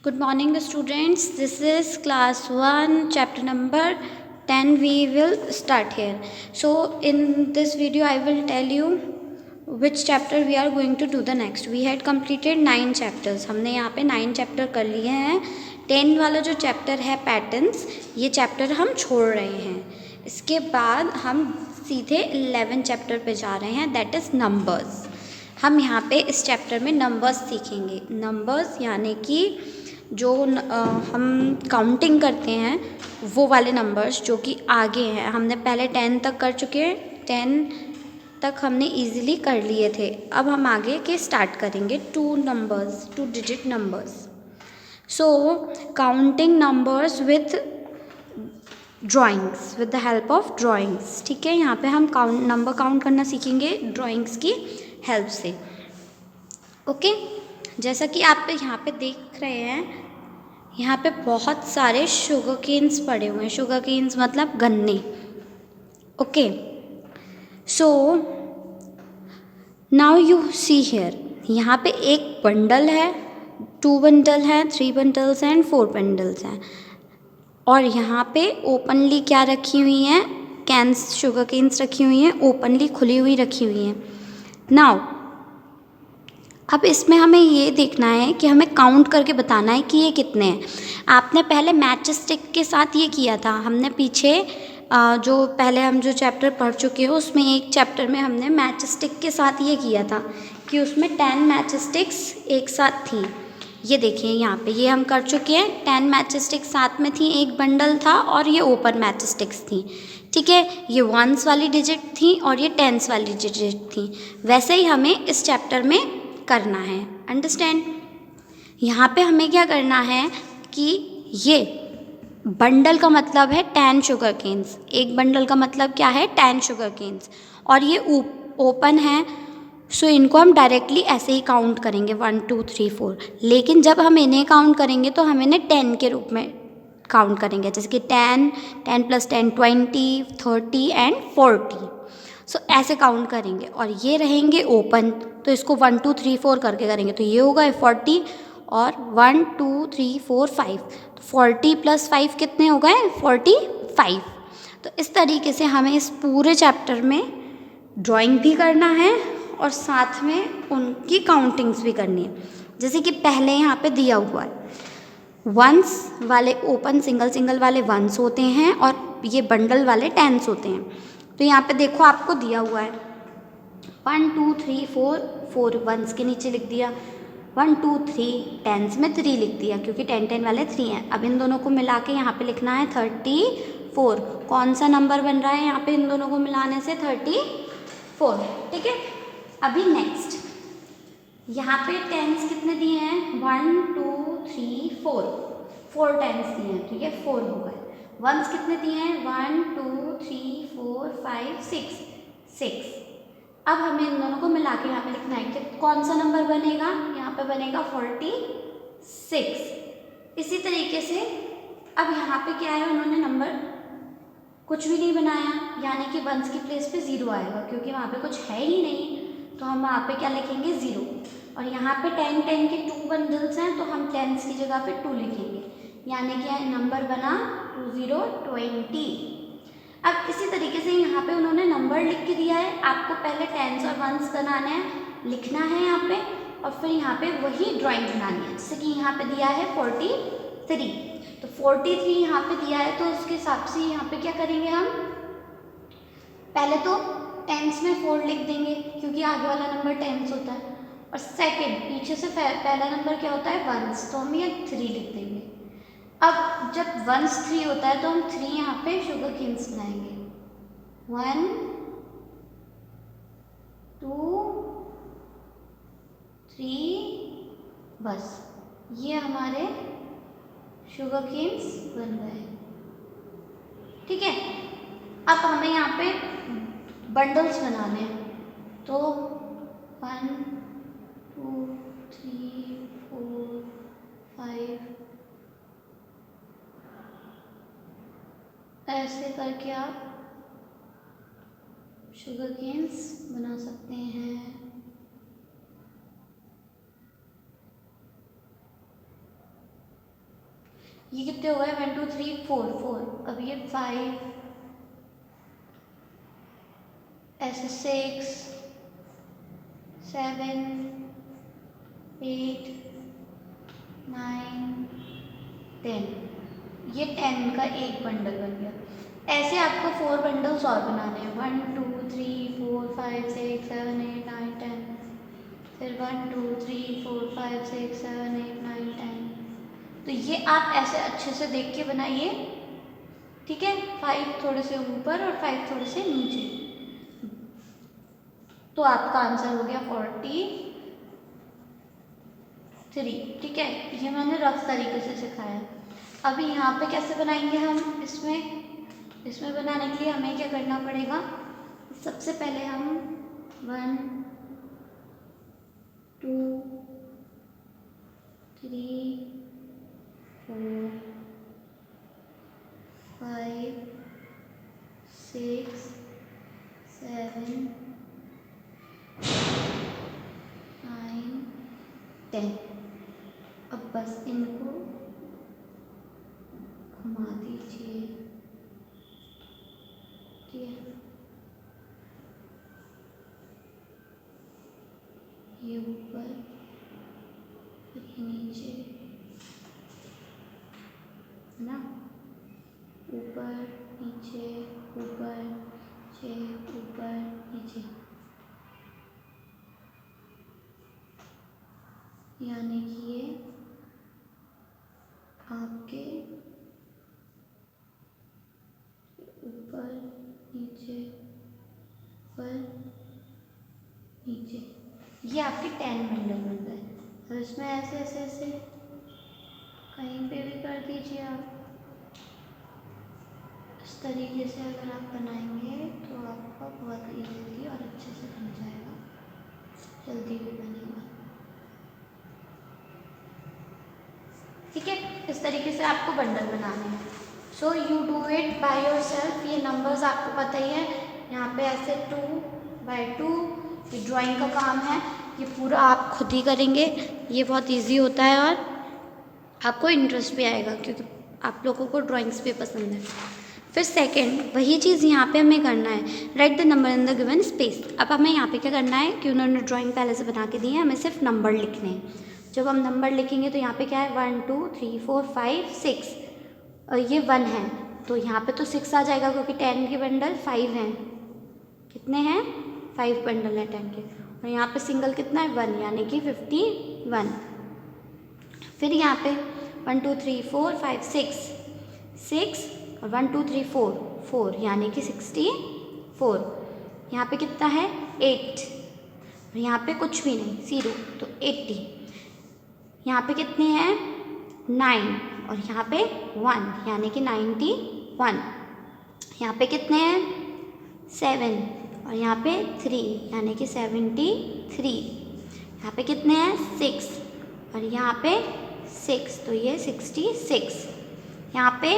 Good morning, students. This is class 1, chapter number 10. We will start here. So, in this video, I will tell you which chapter we are going to do the next. We had completed 9 chapters. हमने यहाँ पे 9 chapter कर लिए हैं. 10 वाला जो chapter है patterns, ये चैप्टर हम छोड़ रहे हैं. इसके बाद हम सीधे 11 चैप्टर पे जा रहे हैं, दैट इज़ नंबर्स. हम यहाँ पे इस चैप्टर में नंबर्स सीखेंगे. नंबर्स यानी कि जो हम काउंटिंग करते हैं वो वाले नंबर्स जो कि आगे हैं. हमने पहले 10 तक कर चुके हैं, 10 तक हमने इजीली कर लिए थे. अब हम आगे के स्टार्ट करेंगे 2 digit numbers. So counting numbers with drawings, with the help of drawings. ठीक है, यहाँ पे हम नंबर काउंट करना सीखेंगे ड्राइंग्स की हेल्प से. ओके, जैसा कि आप यहाँ पे देख रहे हैं, यहाँ पे बहुत सारे शुगर केन्स पड़े हुए हैं. शुगर केन्स मतलब गन्ने. Okay, so now you see here, यहाँ पे एक बंडल है, 2 बंडल हैं, 3 बंडल्स एंड 4 बंडल्स हैं. और यहाँ पे ओपनली क्या रखी हुई हैं, कैंस, शुगर केन्स रखी हुई हैं, ओपनली खुली हुई रखी हुई हैं. नाउ अब इसमें हमें ये देखना है कि हमें काउंट करके बताना है कि ये कितने हैं. आपने पहले मैच स्टिक के साथ ये किया था. हमने पीछे जो पहले हम जो चैप्टर पढ़ चुके हैं उसमें एक चैप्टर में हमने मैच स्टिक के साथ ये किया था कि उसमें 10 मैच स्टिक्स एक साथ थी. ये देखिए यहाँ पे ये हम कर चुके हैं. 10 मैच स्टिक्स साथ में थी, एक बंडल था और ये ओपन मैच स्टिक्स थी. ठीक है, ये वंस वाली डिजिट थी और ये टेंस वाली डिजिट थी. वैसे ही हमें इस चैप्टर में करना है. अंडरस्टैंड. यहाँ पे हमें क्या करना है कि ये बंडल का मतलब है 10 शुगर केन्स. एक बंडल का मतलब क्या है, 10 शुगर केन्स. और ये ओपन है, सो इनको हम डायरेक्टली ऐसे ही काउंट करेंगे 1 2 3 4. लेकिन जब हम इन्हें काउंट करेंगे तो हम इन्हें 10 के रूप में काउंट करेंगे, जैसे कि 10, 10 + 10 20, 30 एंड 40. सो ऐसे काउंट करेंगे. और ये रहेंगे ओपन, तो इसको 1 2 3 4 करके करेंगे तो ये होगा 40. और 1 2 3 4 5, तो 40 + 5 कितने हो गए, 45. तो इस तरीके से हमें इस पूरे चैप्टर में ड्राइंग भी करना है और साथ में उनकी काउंटिंग्स भी करनी है. जैसे कि पहले यहाँ पे दिया हुआ है, वंस वाले ओपन सिंगल वाले वंस होते हैं और ये बंडल वाले टेंस होते हैं. तो यहाँ पे देखो आपको दिया हुआ है 1 2 3 4, 4 वंस के नीचे लिख दिया, 1 2 3 टेंस में 3 लिख दिया क्योंकि 10 10 वाले 3 हैं. अब इन दोनों को मिला के यहाँ पे लिखना है 34. कौन सा नंबर बन रहा है यहाँ पे इन दोनों को मिलाने से, 34. ठीक है, अभी नेक्स्ट यहाँ पे टेंस कितने दिए हैं, 1 2 3 4, 4 टेंस दिए हैं. ठीक है, 4 हो गए. वंस कितने दिए हैं, 1 2 3 4 5 6, 6. अब हमें इन दोनों को मिला के यहाँ पे लिखना है कि कौन सा नंबर बनेगा, यहाँ पे बनेगा 46. इसी तरीके से अब यहाँ पे क्या है, उन्होंने नंबर कुछ भी नहीं बनाया, यानी कि वंस की प्लेस पे 0 आएगा क्योंकि वहाँ पे कुछ है ही नहीं. तो हम वहाँ पे क्या लिखेंगे, 0. और यहाँ पे 10 10 के 2 बंडल्स हैं तो हम टेंस की जगह पे 2 लिखेंगे, यानी कि नंबर बना 2 0 20. अब इसी तरीके से यहाँ पे उन्होंने नंबर लिख के दिया है, आपको पहले टेंस और वंस बनाना है, लिखना है यहाँ पे और फिर यहाँ पे वही ड्राइंग बनानी है. जैसे कि यहाँ पे दिया है 43, तो 43 यहाँ पे दिया है तो उसके हिसाब से यहाँ पे क्या करेंगे, हम पहले तो टेंस में 4 लिख देंगे क्योंकि आगे वाला नंबर टेंस होता है. और सेकंड पीछे से पहला नंबर क्या होता है, वंस, तो हम ये 3 लिख देंगे. अब जब वंस 3 होता है तो हम 3 यहाँ पे शुगर केन्स बनाएंगे, 1 2 3, बस ये हमारे शुगर केन्स बन गए. ठीक है, अब हमें यहाँ पे बंडल्स बनाने हैं, तो 1 2 3 4 5 ऐसे करके आप शुगर केन्स बना सकते हैं. ये कितने हो गए, 1 2 3 4 4, अब ये 5, ऐसे 6 7 8 9 10, ये 10 का एक बंडल बन गया। ऐसे आपको 4 बंडल्स और बनाने हैं, 1 2 3 4 5 6 7 8 9 10, फिर 1 2 3 4 5 6 7 8 9 10। तो ये आप ऐसे अच्छे से देख के बनाइए, ठीक है। 5 थोड़े से ऊपर और 5 थोड़े से नीचे, तो आपका आंसर हो गया 43, ठीक है। ये मैंने रफ तरीके से सिखाया। अभी यहाँ पे कैसे बनाएंगे हम, इसमें बनाने के लिए हमें क्या करना पड़ेगा, सबसे पहले हम 1 2 3 4 5 6 7 9 10, अब बस इनको घुमा दीजिए, ठीक है। ये ऊपर, ये नीचे, है ना, ऊपर नीचे ऊपर नीचे ऊपर नीचे, यानी कि ये आपके ऊपर नीचे ऊपर नीचे, ये आपके 10 बंडल बन गए। तो इसमें ऐसे ऐसे ऐसे कहीं पे भी कर दीजिए आप। इस तरीके से अगर आप बनाएंगे तो आपका बहुत इजीली और अच्छे से बन जाएगा, जल्दी भी बनेगा, ठीक है। इस तरीके से आपको बंडल बनाने हैं। So you do it by your self. ये नंबर्स आपको पता ही है, यहाँ पे ऐसे 2/2, ये ड्राइंग का काम है, ये पूरा आप खुद ही करेंगे। ये बहुत इजी होता है और आपको इंटरेस्ट भी आएगा, क्योंकि आप लोगों को ड्राइंग्स भी पसंद है। फिर सेकंड, वही चीज़ यहाँ पे हमें करना है, right the number in the given space. अब हमें यहाँ पे क्या करना है कि उन्होंने ड्राइंग पहले से बना के दी है, हमें सिर्फ नंबर लिखने हैं। जब हम नंबर लिखेंगे तो यहाँ पे क्या है, 1 2 3 4 5 6, और ये 1 है तो यहाँ पे तो 6 आ जाएगा, क्योंकि 10 के बंडल 5 हैं। कितने हैं, 5 बंडल है 10 के, और यहाँ पे सिंगल कितना है, 1, यानी कि 51। फिर यहाँ पे 1 2 3 4 5 6 और 1 2 3 4 4, यानी कि 64। यहाँ पे कितना है, 8, और यहाँ पे कुछ भी नहीं, 0, तो 80। यहाँ पे कितने हैं, 9, और यहाँ पे 1, यानी कि 91। यहाँ पे कितने हैं, 7, और यहाँ पे 3, यानी कि 73। यहाँ पे कितने हैं, 6, और यहाँ पे 6, तो ये 66। यहाँ पे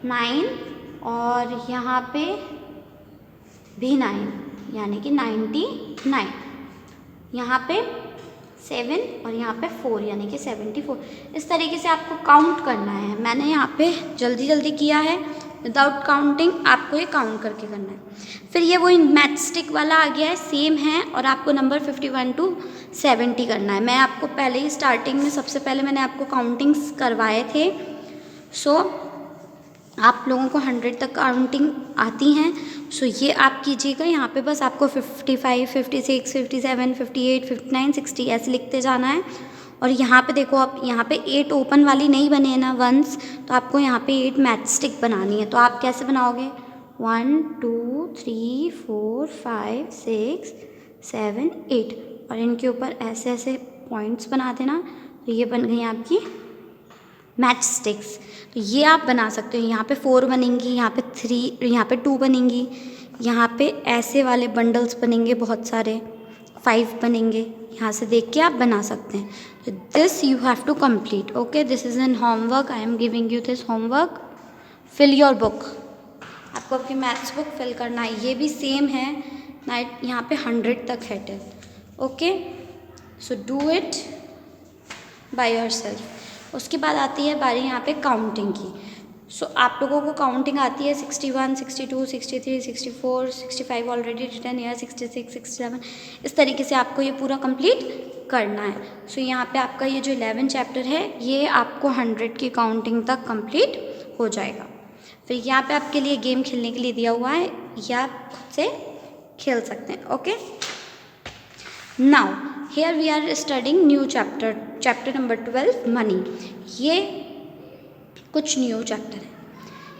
9, और यहाँ पे भी 9, यानी कि 99। यहाँ पे 7 और यहाँ पे 4, यानी कि 74। इस तरीके से आपको काउंट करना है। मैंने यहाँ पे जल्दी जल्दी किया है, विदाउट काउंटिंग, आपको ये काउंट करके करना है। फिर ये वही मैच स्टिक वाला आ गया है, सेम है, और आपको नंबर 51 to 70 करना है। मैं आपको पहले ही स्टार्टिंग में सबसे पहले मैंने आपको काउंटिंग्स करवाए थे। सो आप लोगों को 100 तक काउंटिंग आती हैं, सो ये आप कीजिएगा। यहाँ पे बस आपको 55, 56, 57, 58, 59, 60 ऐसे लिखते जाना है। और यहाँ पे देखो, आप यहाँ पे 8 ओपन वाली नहीं बने हैं ना वंस, तो आपको यहाँ पे 8 मैच स्टिक बनानी है। तो आप कैसे बनाओगे, 1 2 3 4 5 6 7 8, और इनके ऊपर ऐसे ऐसे पॉइंट्स बना देना, तो ये बन गई आपकी मैच स्टिक्स। तो ये आप बना सकते हो। यहाँ पे 4 बनेंगी, यहाँ पे 3, यहाँ पे 2 बनेंगी, यहाँ पे ऐसे वाले बंडल्स बनेंगे बहुत सारे, 5 बनेंगे। यहाँ से देख के आप बना सकते हैं। तो this you have to complete, okay, this is an homework, I am giving you this homework. Fill your book, आपको आपकी मैथ्स बुक फिल करना है। ये भी सेम है, नाइट यहाँ पे 100 तक है till, okay. So do it by your self. उसके बाद आती है बारी यहाँ पे काउंटिंग की। सो आप लोगों को काउंटिंग आती है 61, 62, 63, 64, 65 ऑलरेडी रिटर्न है, 66, 67, इस तरीके से आपको ये पूरा कंप्लीट करना है। सो यहाँ पे आपका ये जो 11 चैप्टर है ये आपको 100 की काउंटिंग तक कंप्लीट हो जाएगा। फिर यहाँ पे आपके लिए गेम खेलने के लिए दिया हुआ है, या आप खुद से खेल सकते हैं। Okay, now here we are studying new chapter number 12 money. ये कुछ न्यू चैप्टर है।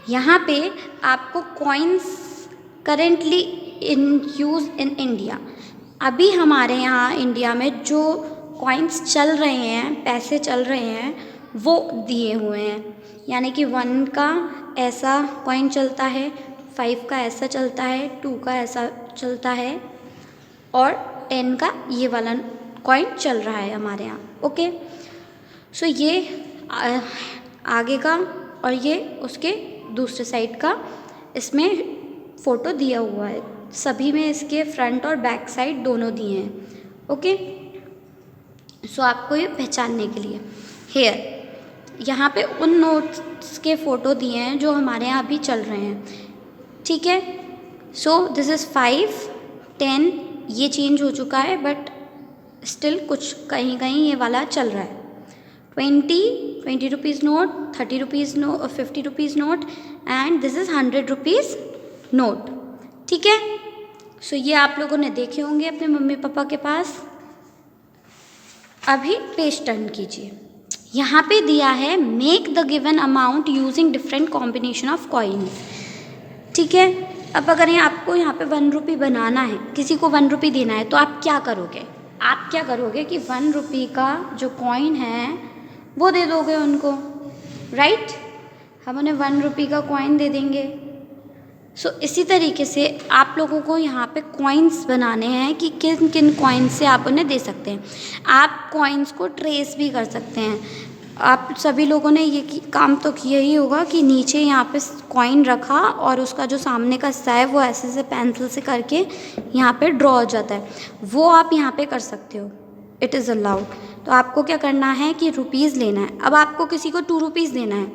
यहाँ पे आपको coins currently in use in India, अभी हमारे यहाँ इंडिया में जो कॉइन्स चल रहे हैं, पैसे चल रहे हैं, वो दिए हुए हैं। यानी कि 1 का ऐसा कॉइन चलता है, 5 का ऐसा चलता है, 2 का ऐसा चलता है, और 10 का ये वाला कॉइन चल रहा है हमारे यहाँ। ओके, सो ये आगे का और ये उसके दूसरे साइड का इसमें फ़ोटो दिया हुआ है। सभी में इसके फ्रंट और बैक साइड दोनों दिए हैं। ओके, सो आपको ये पहचानने के लिए हेयर यहाँ पे उन नोट्स के फ़ोटो दिए हैं जो हमारे यहाँ अभी चल रहे हैं। ठीक है, सो दिस इज़ 5, 10, ये चेंज हो चुका है बट स्टिल कुछ कहीं कहीं ये वाला चल रहा है। 20 rupees note, 30 rupees note, 50 rupees note, and this is 100 rupees note. ठीक है, सो ये आप लोगों ने देखे होंगे अपने मम्मी पापा के पास। अभी पेज टर्न कीजिए। यहाँ पे दिया है make the given amount using different combination of coins. ठीक है, अब अगर आपको यहाँ पे 1 रुपये बनाना है, किसी को 1 रुपये देना है, तो आप क्या करोगे? आप क्या करोगे कि 1 रुपये का जो कॉइन है वो दे दोगे उनको, राइट? हम उन्हें 1 रुपये का कॉइन दे देंगे। सो इसी तरीके से आप लोगों को यहाँ पे कॉइन्स बनाने हैं कि किन किन कॉइन्स से आप उन्हें दे सकते हैं। आप कॉइन्स को ट्रेस भी कर सकते हैं। आप सभी लोगों ने ये काम तो किया ही होगा कि नीचे यहाँ पे कॉइन रखा और उसका जो सामने का हिस्सा है वो ऐसे से पेंसिल से करके यहाँ पे ड्रॉ हो जाता है, वो आप यहाँ पे कर सकते हो। It is allowed. तो आपको क्या करना है कि रुपीज़ लेना है। अब आपको किसी को 2 रुपीज़ देना है,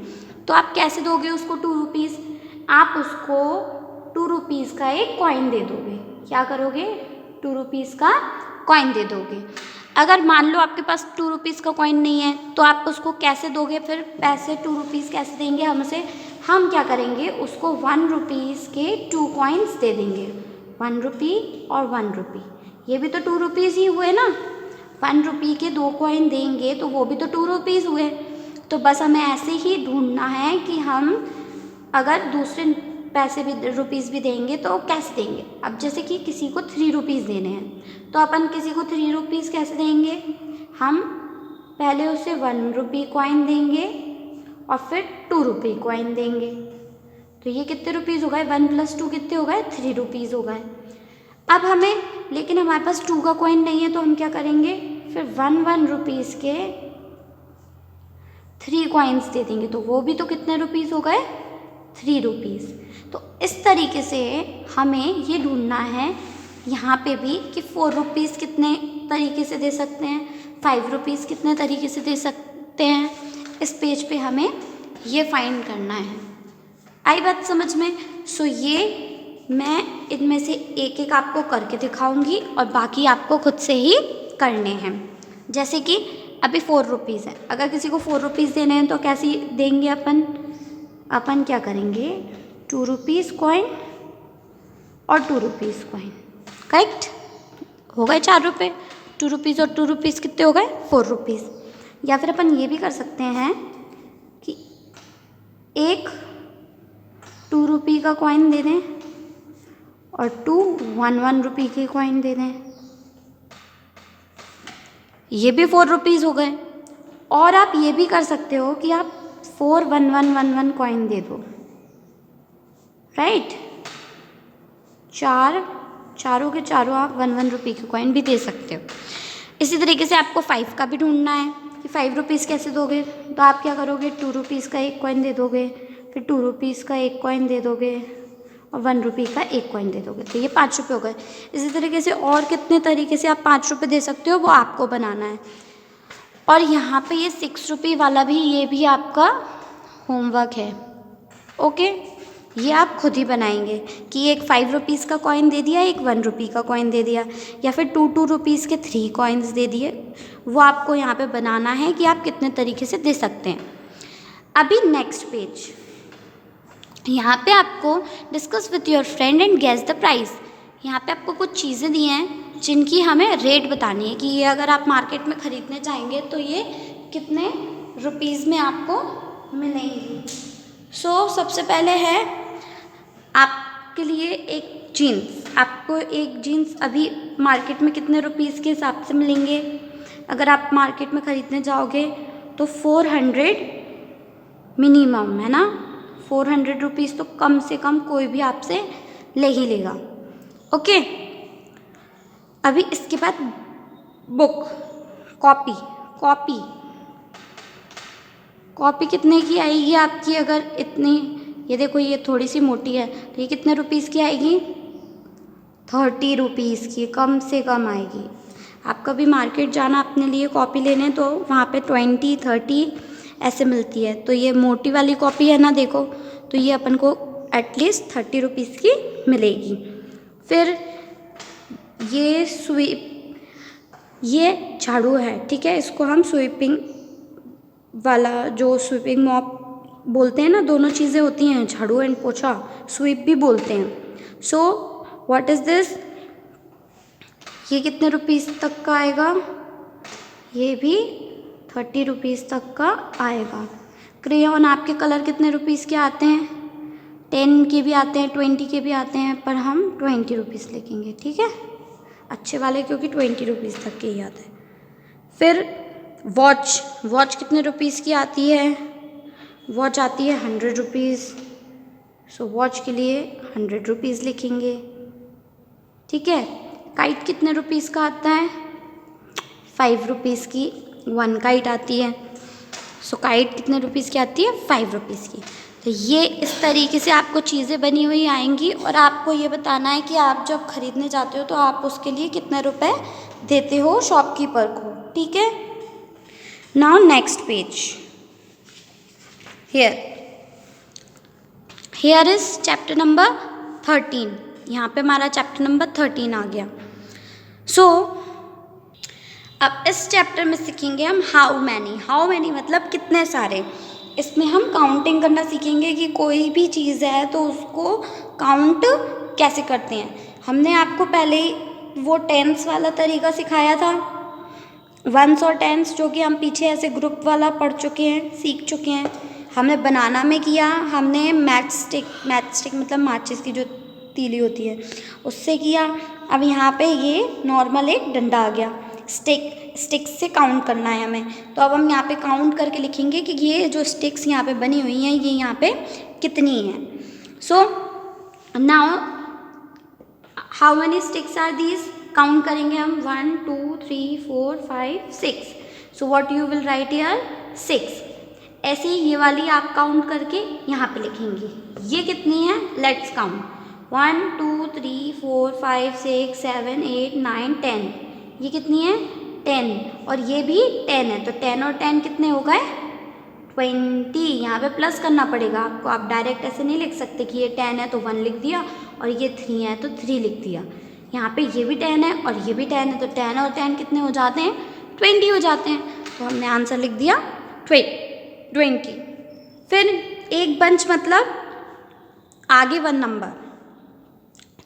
तो आप कैसे दोगे उसको 2 रुपीज़? आप उसको 2 रुपीज़ का एक कॉइन दे दोगे। क्या करोगे? 2 रुपीज़ का कॉइन दे दोगे। अगर मान लो आपके पास 2 रुपीज़ का कॉइन नहीं है, तो आप उसको कैसे दोगे? फिर पैसे 2 रुपीज़ कैसे देंगे हमसे? हम क्या करेंगे, उसको 1 रुपीज़ के 2 कॉइन्स दे देंगे। 1 रुपी और 1 रुपी, ये भी तो 2 रुपीज़ ही हुए ना। 1 रुपी के 2 कॉइन देंगे तो वो भी तो 2 रुपीज़ हुए। तो बस हमें ऐसे ही ढूंढना है कि हम अगर दूसरे पैसे भी रुपीज़ भी देंगे तो कैसे देंगे। अब जैसे कि किसी को 3 रुपीज़ देने हैं, तो अपन किसी को 3 रुपीज़ कैसे देंगे? हम पहले उसे 1 रुपी कॉइन देंगे और फिर 2 रुपी कॉइन देंगे। तो ये कितने रुपीज़ हो गए? 1 + 2 कितने हो गए? 3 रुपीज़ हो गए। अब हमें, लेकिन हमारे पास 2 का कॉइन नहीं है, तो हम क्या करेंगे? फिर 1 रुपीज़ के 3 कॉइन्स दे देंगे, तो वो भी तो कितने रुपीज़ हो गए? 3 रुपीज़। तो इस तरीके से हमें ये ढूंढना है यहाँ पे भी कि 4 रुपीज़ कितने तरीके से दे सकते हैं, 5 रुपीज़ कितने तरीके से दे सकते हैं। इस पेज पे हमें ये फाइंड करना है। आई बात समझ में? सो ये मैं इनमें से एक एक आपको करके दिखाऊंगी और बाकी आपको खुद से ही करने हैं। जैसे कि अभी 4 रुपीज़ है, अगर किसी को 4 रुपीज़ देने हैं तो कैसे देंगे अपन क्या करेंगे? 2 रुपीज़ कॉइन और 2 रुपीज़ कॉइन, करेक्ट? हो गए 4 रुपये। 2 रुपीज़ और 2 रुपीज़ कितने हो गए? 4 रुपीज़। या फिर अपन ये भी कर सकते हैं कि एक 2 रुपये का कॉइन दे दें और 2 1 रुपये के कॉइन दे दें, ये भी 4 रुपीज़ हो गए। और आप ये भी कर सकते हो कि आप 4 1 1 1 1 कॉइन दे दो, राइट? चारों के चारों आप 1 1 रुपये के कॉइन भी दे सकते हो। इसी तरीके से आपको 5 का भी ढूंढना है कि 5 रुपीज़ कैसे दोगे। तो आप क्या करोगे? 2 रुपीज़ का एक कॉइन दे दोगे, फिर 2 रुपीज़ का एक कॉइन दे दोगे और 1 रुपये का एक कॉइन दे दोगे, तो ये 5 रुपये हो गए। इसी तरीके से और कितने तरीके से आप 5 रुपये दे सकते हो वो आपको बनाना है। और यहाँ पे ये 6 रुपये वाला भी, ये भी आपका होमवर्क है। ओके, ये आप खुद ही बनाएंगे कि एक 5 रुपीज़ का कॉइन दे दिया, एक 1 रुपये का कॉइन दे दिया, या फिर 2 रुपीज़ के 3 कॉइन्स दे दिए। वो आपको यहाँ पे बनाना है कि आप कितने तरीके से दे सकते हैं। अभी नेक्स्ट पेज, यहाँ पे आपको discuss with your friend and guess the price. यहाँ पे आपको कुछ चीज़ें दी हैं जिनकी हमें रेट बतानी है कि ये अगर आप मार्केट में ख़रीदने जाएंगे तो ये कितने रुपीज़ में आपको मिलेंगी। सो सबसे पहले है आपके लिए एक जीन्स। आपको एक जीन्स अभी मार्केट में कितने रुपीज़ के हिसाब से मिलेंगे? अगर आप मार्केट में ख़रीदने जाओगे तो 400 मिनिमम है ना, 400 रुपीज़ तो कम से कम कोई भी आपसे ले ही लेगा। ओके, अभी इसके बाद बुक, कॉपी कितने की आएगी आपकी? अगर इतनी, ये देखो ये थोड़ी सी मोटी है तो ये कितने रुपीज़ की आएगी? 30 रुपीज़ की कम से कम आएगी। आप कभी मार्केट जाना अपने लिए कॉपी लेने तो वहाँ पे 20, 30 ऐसे मिलती है। तो ये मोटी वाली कॉपी है ना, देखो, तो ये अपन को एटलीस्ट 30 रुपीज़ की मिलेगी। फिर ये झाड़ू है, ठीक है, इसको हम स्वीपिंग वाला, जो स्वीपिंग मॉप बोलते हैं ना, दोनों चीज़ें होती हैं, झाड़ू एंड पोछा, स्वीप भी बोलते हैं। So what is this? ये कितने रुपीज़ तक का आएगा? ये भी 30 रुपीज़ तक का आएगा। क्रेयॉन आपके कलर कितने रुपीज़ के आते हैं? 10 के भी आते हैं, 20 के भी आते हैं, पर हम 20 रुपीज़ लिखेंगे, ठीक है, अच्छे वाले, क्योंकि 20 रुपीज़ तक के ही आते हैं। फिर वॉच कितने रुपीज़ की आती है? वॉच आती है 100 रुपीज़। सो वॉच के लिए 100 रुपीज़ लिखेंगे, ठीक है। काइट कितने रुपीज़ का आता है? 5 रुपीज़ की 1 काइट आती है। सो काइट कितने रुपीज़ की आती है? 5 रुपीज़ की। तो ये इस तरीके से आपको चीज़ें बनी हुई आएंगी और आपको ये बताना है कि आप जब खरीदने जाते हो तो आप उसके लिए कितने रुपए देते हो शॉपकीपर को, ठीक है। Now next page, here is chapter number 13। यहाँ पे हमारा चैप्टर नंबर 13 आ गया। सो अब इस चैप्टर में सीखेंगे हम हाउ मैनी मतलब कितने सारे। इसमें हम काउंटिंग करना सीखेंगे कि कोई भी चीज़ है तो उसको काउंट कैसे करते हैं। हमने आपको पहले ही वो टेंस वाला तरीका सिखाया था, वंस और टेंस, जो कि हम पीछे ऐसे ग्रुप वाला पढ़ चुके हैं, सीख चुके हैं। हमने बनाना में किया, हमने मैच स्टिक मतलब माचिस की जो तीली होती है उससे किया। अब यहाँ पे ये नॉर्मल एक डंडा आ गया, स्टिक से काउंट करना है हमें। तो अब हम यहाँ पे काउंट करके लिखेंगे कि ये जो स्टिक्स यहाँ पे बनी हुई हैं ये यहाँ पे कितनी हैं। So now how many sticks are these? Count करेंगे हम 1 2 3 4 5 6। So what you will write here? 6। ऐसे ही ये वाली आप काउंट करके यहाँ पे लिखेंगे। ये कितनी है? Let's count 1 2 3 4 5 6 7 8 9 10। ये कितनी है? 10। और ये भी 10 है, तो 10 और 10 कितने हो गए? 20। यहाँ पे प्लस करना पड़ेगा आपको, आप डायरेक्ट ऐसे नहीं लिख सकते कि ये 10 है तो 1 लिख दिया और ये 3 है तो 3 लिख दिया। यहाँ पे ये भी 10 है और ये भी 10 है, तो 10 और 10 कितने हो जाते हैं? 20 हो जाते हैं। तो हमने आंसर लिख दिया 20। फिर एक बंच मतलब आगे 1 नंबर,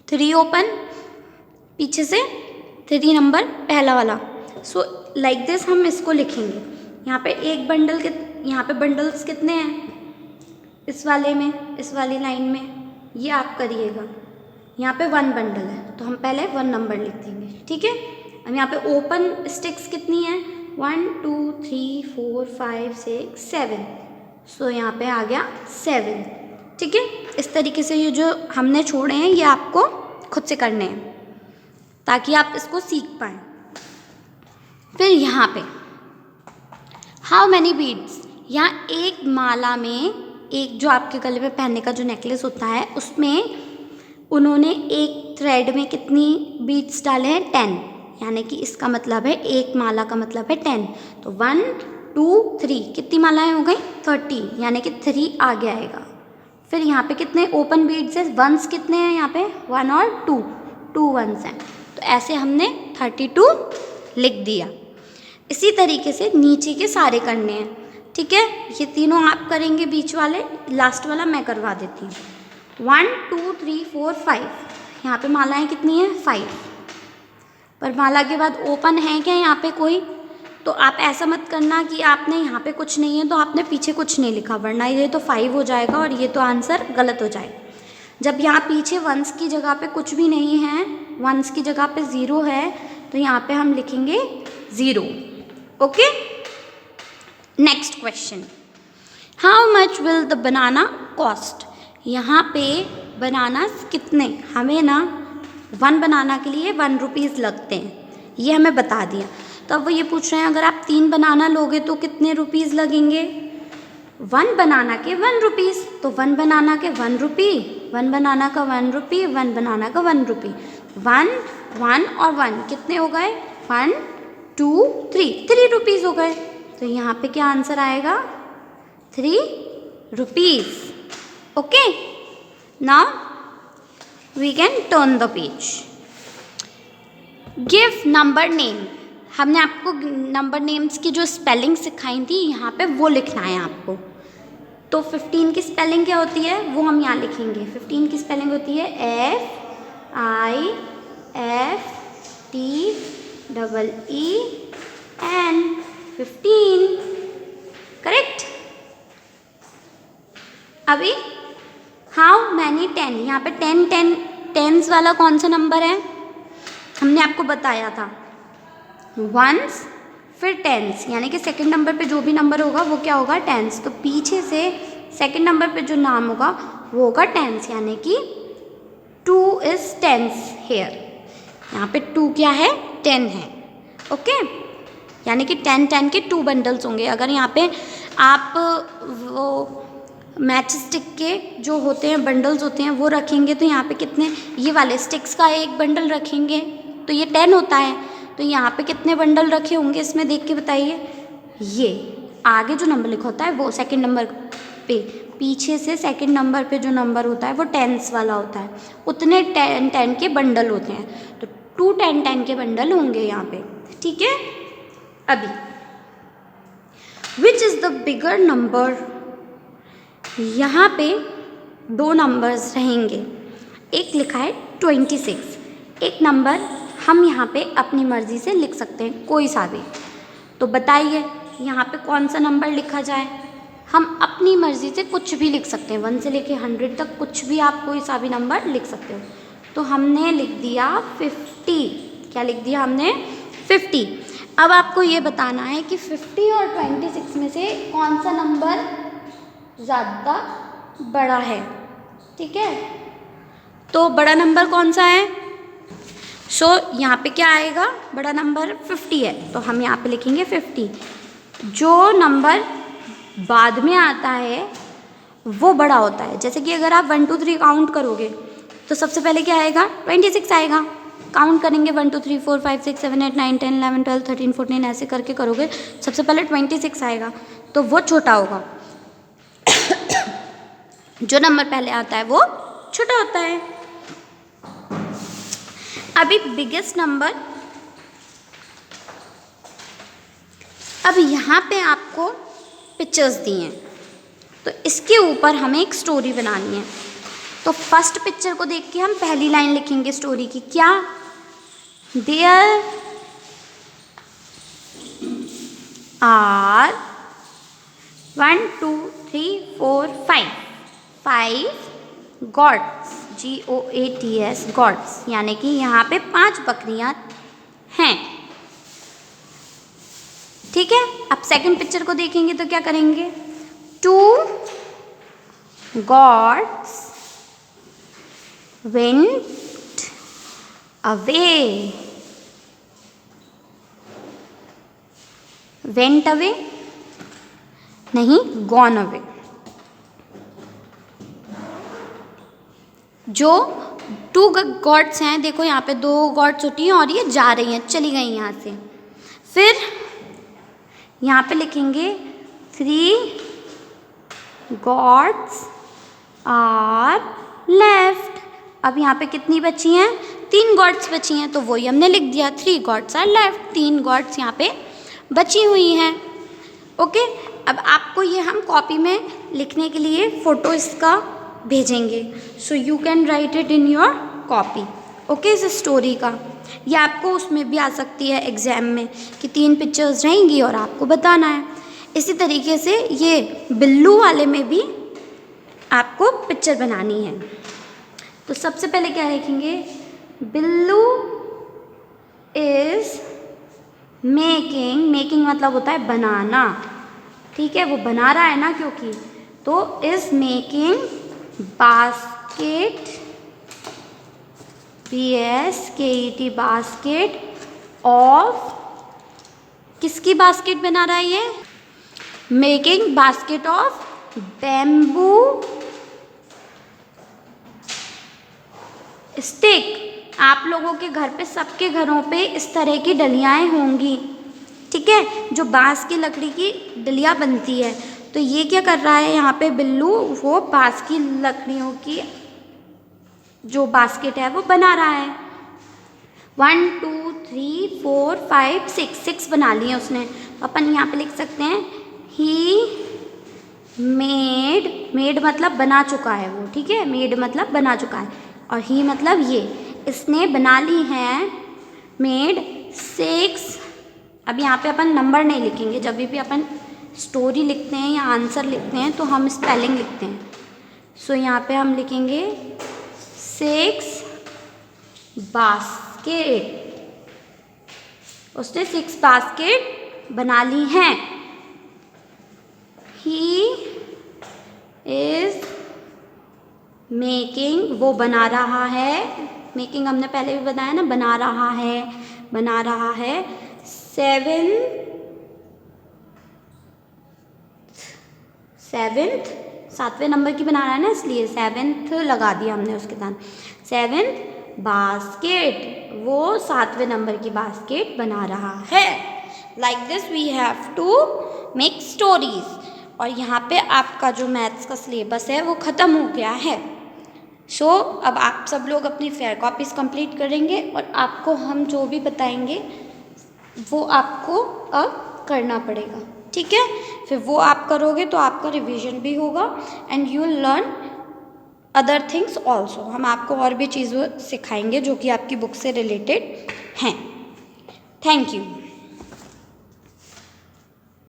3 ओपन, पीछे से 3 नंबर पहला वाला। सो लाइक दिस हम इसको लिखेंगे। यहाँ पे एक बंडल के, यहाँ पे बंडल्स कितने हैं? इस वाले में, इस वाली लाइन में, ये आप करिएगा। यहाँ पे 1 बंडल है तो हम पहले 1 नंबर लिख देंगे, ठीक है। अब यहाँ पे ओपन स्टिक्स कितनी है? 1 2 3 4 5 6 7। सो यहाँ पे आ गया 7, ठीक है। इस तरीके से ये जो हमने छोड़े हैं ये आपको खुद से करने हैं ताकि आप इसको सीख पाएँ। फिर यहाँ पे हाउ मैनी बीड्स, यहाँ एक माला में, एक जो आपके गले में पहनने का जो नेकलेस होता है उसमें उन्होंने एक थ्रेड में कितनी बीड्स डाले हैं? 10। यानी कि इसका मतलब है एक माला का मतलब है 10। तो 1 2 3 कितनी मालाएं हो गई 30, यानी कि 3 आगे आएगा। फिर यहाँ पे कितने ओपन बीड्स है, वंस कितने हैं यहाँ पे 1 और 2 वंस हैं। तो ऐसे हमने 32 लिख दिया। इसी तरीके से नीचे के सारे करने हैं, ठीक है। ये तीनों आप करेंगे, बीच वाले, लास्ट वाला मैं करवा देती हूँ। 1 2 3 4 5, यहाँ पे मालाएं कितनी हैं 5, पर माला के बाद ओपन है क्या यहाँ पे कोई? तो आप ऐसा मत करना कि आपने यहाँ पे कुछ नहीं है तो आपने पीछे कुछ नहीं लिखा, वरना ये तो 5 हो जाएगा और ये तो आंसर गलत हो जाएगा। जब यहाँ पीछे वंस की जगह पे कुछ भी नहीं है, वंस की जगह पे 0 है, तो यहाँ पे हम लिखेंगे 0। Okay, next question, how much will the banana cost? यहाँ पे बनानास कितने, हमें ना 1 बनाना के लिए 1 रुपीज़ लगते हैं, ये हमें बता दिया। तो अब वो ये पूछ रहे हैं अगर आप 3 बनाना लोगे तो कितने रुपीज़ लगेंगे? 1 बनाना के 1 रुपीज़, तो 1 बनाना के 1 रुपी, 1 बनाना का 1 रुपी, 1 बनाना का 1 रुपी, 1 1 और 1 कितने हो गए 1 2 3 रुपीज़ हो गए। तो यहाँ पे क्या आंसर आएगा 3 rupees. Okay, now we can turn the page. Give number name, हमने आपको नंबर नेम्स की जो स्पेलिंग सिखाई थी यहाँ पे वो लिखना है आपको। तो 15 की स्पेलिंग क्या होती है वो हम यहाँ लिखेंगे। 15 की स्पेलिंग होती है FIFTEEN, 15, करेक्ट। अभी हाउ मैनी 10, यहाँ पे 10 टेंस वाला कौन सा नंबर है हमने आपको बताया था, वंस फिर टेंस, यानी कि सेकंड नंबर पे जो भी नंबर होगा वो क्या होगा टेंस। तो पीछे से सेकंड नंबर पे जो नाम होगा वो होगा टेंस, यानी कि 2 इज टेंस हेयर। यहाँ पे 2 क्या है 10 है। ओके, यानी कि 10 के 2 बंडल्स होंगे। अगर यहाँ पे आप वो मैच स्टिक के जो होते हैं बंडल्स होते हैं वो रखेंगे तो यहाँ पे कितने, ये वाले स्टिक्स का एक बंडल रखेंगे तो ये 10 होता है। तो यहाँ पे कितने बंडल रखे होंगे इसमें देख के बताइए। ये आगे जो नंबर लिखा होता है वो सेकंड नंबर पे, पीछे से सेकंड नंबर पे जो नंबर होता है वो टेंस वाला होता है। उतने 10 के बंडल होते हैं, तो 2 10 के बंडल होंगे यहाँ पे, ठीक है। अभी which is the bigger number, यहाँ पे 2 नंबर्स रहेंगे, एक लिखा है 26, एक नंबर हम यहाँ पे अपनी मर्ज़ी से लिख सकते हैं कोई सा भी। तो बताइए यहाँ पे कौन सा नंबर लिखा जाए। हम अपनी मर्ज़ी से कुछ भी लिख सकते हैं, 1 से लेके 100 तक कुछ भी आप कोई सा भी नंबर लिख सकते हो। तो हमने लिख दिया 50, क्या लिख दिया हमने 50। अब आपको ये बताना है कि 50 और 26 में से कौन सा नंबर ज़्यादा बड़ा है, ठीक है। तो बड़ा नंबर कौन सा है, सो यहाँ पे क्या आएगा, बड़ा नंबर 50 है तो हम यहाँ पे लिखेंगे 50। जो नंबर बाद में आता है वो बड़ा होता है। जैसे कि अगर आप 1 2 3 काउंट करोगे तो सबसे पहले क्या आएगा 26 आएगा। काउंट करेंगे 1 2 3 4 5 6 7 8 9 10 11 12 13 14 ऐसे करके करोगे, सबसे पहले 26 आएगा, तो वो छोटा होगा। जो नंबर पहले आता है वो छोटा होता है। अभी बिगेस्ट नंबर, अब यहाँ पे आपको पिक्चर्स दी हैं तो इसके ऊपर हमें एक स्टोरी बनानी है। तो फर्स्ट पिक्चर को देख के हम पहली लाइन लिखेंगे स्टोरी की, क्या, there are 1 2 3 4 5 goats, GOATS goats, यानी कि यहाँ पे 5 बकरियां हैं, ठीक है। अब सेकंड पिक्चर को देखेंगे तो क्या करेंगे, 2 goats went away, went away नहीं, गॉन अवे। जो 2 गॉड्स हैं, देखो यहाँ पे 2 गॉड्स होती हैं और ये जा रही हैं, चली गई यहाँ से। फिर यहाँ पे लिखेंगे 3 गॉड्स आर लेफ्ट। अब यहाँ पे कितनी बची हैं? 3 गॉड्स बची हैं, तो वही हमने लिख दिया 3 गॉड्स आर लेफ्ट। 3 गॉड्स यहाँ पे बची हुई हैं। ओके, अब आपको ये हम कॉपी में लिखने के लिए फ़ोटो इसका भेजेंगे, so you can write it in your copy. Okay, इस स्टोरी का ये आपको उसमें भी आ सकती है एग्ज़ाम में कि 3 पिक्चर्स रहेंगी और आपको बताना है। इसी तरीके से ये बिल्लू वाले में भी आपको पिक्चर बनानी है। तो सबसे पहले क्या लिखेंगे? बिल्लू इज़ मेकिंग, मेकिंग मतलब होता है बनाना, ठीक है, वो बना रहा है ना, क्योंकि तो is making basket, BASKET basket of, किसकी बास्केट बना रहा है ये? Making basket of bamboo stick. आप लोगों के घर पे, सबके घरों पे इस तरह की डलियाएँ होंगी, ठीक है, जो बांस की लकड़ी की डलिया बनती है। तो ये क्या कर रहा है यहाँ पे बिल्लू? वो बांस की लकड़ियों की जो बास्केट है वो बना रहा है। 1 2 3 4 5 6 बना लिए उसने। अपन यहाँ पे लिख सकते हैं ही मेड, मेड मतलब बना चुका है वो, ठीक है, मेड मतलब बना चुका है, और ही मतलब ये, इसने बना ली है, मेड 6। अब यहाँ पे अपन नंबर नहीं लिखेंगे, जब भी अपन स्टोरी लिखते हैं या आंसर लिखते हैं तो हम स्पेलिंग लिखते हैं। सो यहाँ पे हम लिखेंगे 6 बास्केट। उसने 6 बास्केट बना ली हैं। ही इज मेकिंग, वो बना रहा है, मेकिंग हमने पहले भी बताया ना, बना रहा है, बना रहा है 7th 7वें नंबर की बना रहा है ना, इसलिए 7th लगा दिया हमने उसके साथ। 7th बास्केट, वो 7वें नंबर की बास्केट बना रहा है। Like this we have to make stories. और यहाँ पे आपका जो मैथ्स का सिलेबस है वो ख़त्म हो गया है। सो अब आप सब लोग अपनी फेयर कॉपीज़ कंप्लीट करेंगे और आपको हम जो भी बताएंगे वो आपको अब करना पड़ेगा, ठीक है। फिर वो आप करोगे तो आपका रिवीजन भी होगा and you learn other things also. हम आपको और भी चीज़ें सिखाएंगे जो कि आपकी बुक से रिलेटेड हैं। Thank you.